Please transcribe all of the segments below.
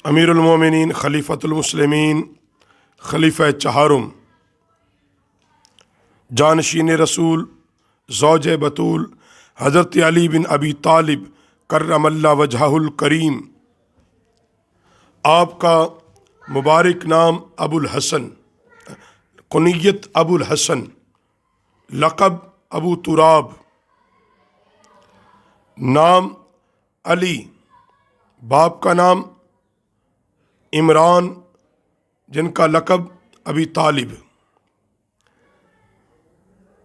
امیر المومنین خلیفۃ المسلمین خلیفہ چہارم جانشین رسول زوج بطول حضرت علی بن ابی طالب کرم اللہ وجہہ الکریم، آپ کا مبارک نام ابو الحسن، کنیت ابو الحسن، لقب ابو تراب، نام علی، باپ کا نام عمران جن کا لقب ابی طالب۔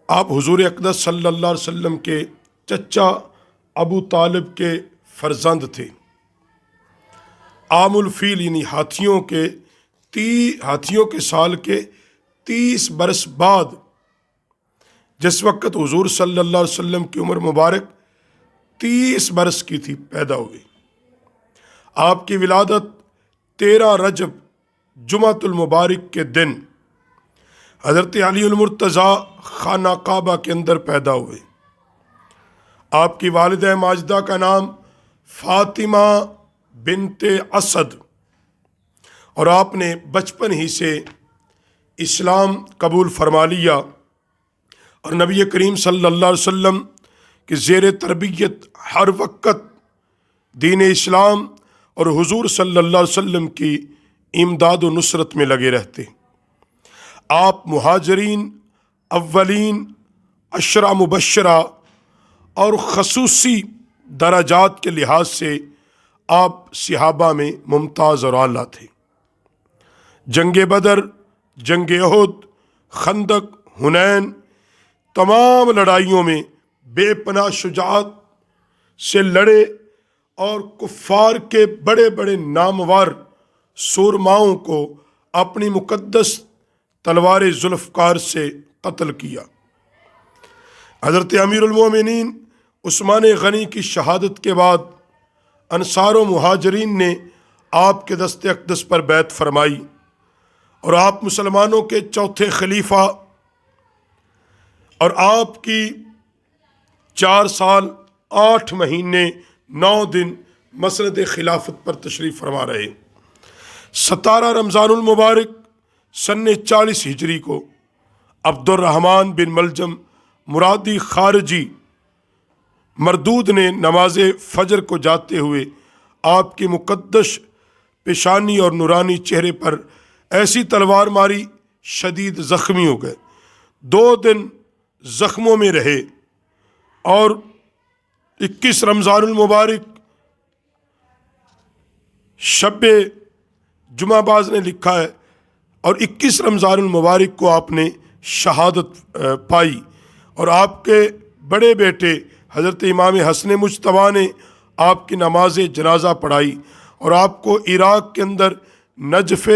آپ حضور اقدس صلی اللہ علیہ وسلم کے چچا ابو طالب کے فرزند تھے۔ عام الفیل یعنی ہاتھیوں کے سال کے 30 برس بعد، جس وقت حضور صلی اللہ علیہ وسلم کی عمر مبارک 30 برس کی تھی، پیدا ہوئی۔ آپ کی ولادت 13 رجب جمعۃ المبارک کے دن حضرت علی المرتضیٰ خانہ کعبہ کے اندر پیدا ہوئے۔ آپ کی والدہ ماجدہ کا نام فاطمہ بنت اسد، اور آپ نے بچپن ہی سے اسلام قبول فرما لیا اور نبی کریم صلی اللہ علیہ وسلم کی زیر تربیت ہر وقت دین اسلام اور حضور صلی اللہ علیہ وسلم کی امداد و نصرت میں لگے رہتے۔ آپ مہاجرین اولین، عشرہ مبشرہ اور خصوصی درجات کے لحاظ سے آپ صحابہ میں ممتاز اور اعلیٰ تھے۔ جنگ بدر، جنگ احد، خندق، حنین، تمام لڑائیوں میں بے پناہ شجاعت سے لڑے اور کفار کے بڑے بڑے نامور سورماؤں کو اپنی مقدس تلوار ذوالفقار سے قتل کیا۔ حضرت امیر المومنین عثمان غنی کی شہادت کے بعد انصار و مہاجرین نے آپ کے دست اقدس پر بیعت فرمائی اور آپ مسلمانوں کے چوتھے خلیفہ، اور آپ کی 4 سال 8 مہینے 9 دن مسند خلافت پر تشریف فرما رہے۔ 17 رمضان المبارک سن 40 ہجری کو عبد الرحمن بن ملجم مرادی خارجی مردود نے نماز فجر کو جاتے ہوئے آپ کی مقدس پیشانی اور نورانی چہرے پر ایسی تلوار ماری، شدید زخمی ہو گئے۔ 2 دن زخموں میں رہے اور 21 رمضان المبارک شب جمعہ باز نے لکھا ہے، اور 21 رمضان المبارک کو آپ نے شہادت پائی، اور آپ کے بڑے بیٹے حضرت امام حسن مجتبیٰ نے آپ کی نماز جنازہ پڑھائی، اور آپ کو عراق کے اندر نجف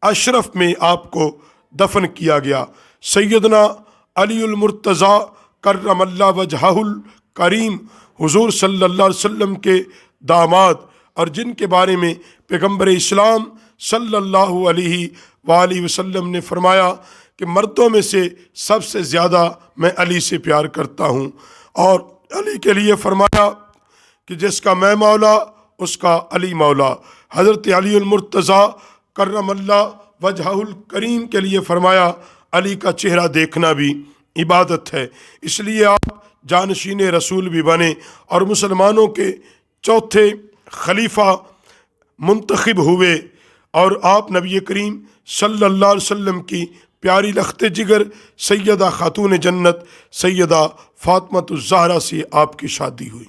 اشرف میں آپ کو دفن کیا گیا۔ سیدنا علی المرتضیٰ کرم اللہ وجہہ الکریم حضور صلی اللہ علیہ وسلم کے داماد، اور جن کے بارے میں پیغمبر اسلام صلی اللہ علیہ وآلہ وسلم نے فرمایا کہ مردوں میں سے سب سے زیادہ میں علی سے پیار کرتا ہوں، اور علی کے لیے فرمایا کہ جس کا میں مولا اس کا علی مولا۔ حضرت علی المرتضیٰ کرم اللہ وجہہ الکریم کے لیے فرمایا علی کا چہرہ دیکھنا بھی عبادت ہے۔ اس لیے آپ جانشین رسول بھی بنے اور مسلمانوں کے چوتھے خلیفہ منتخب ہوئے، اور آپ نبی کریم صلی اللہ علیہ وسلم کی پیاری لخت جگر سیدہ خاتون جنت سیدہ فاطمہ الزہرا سے آپ کی شادی ہوئی۔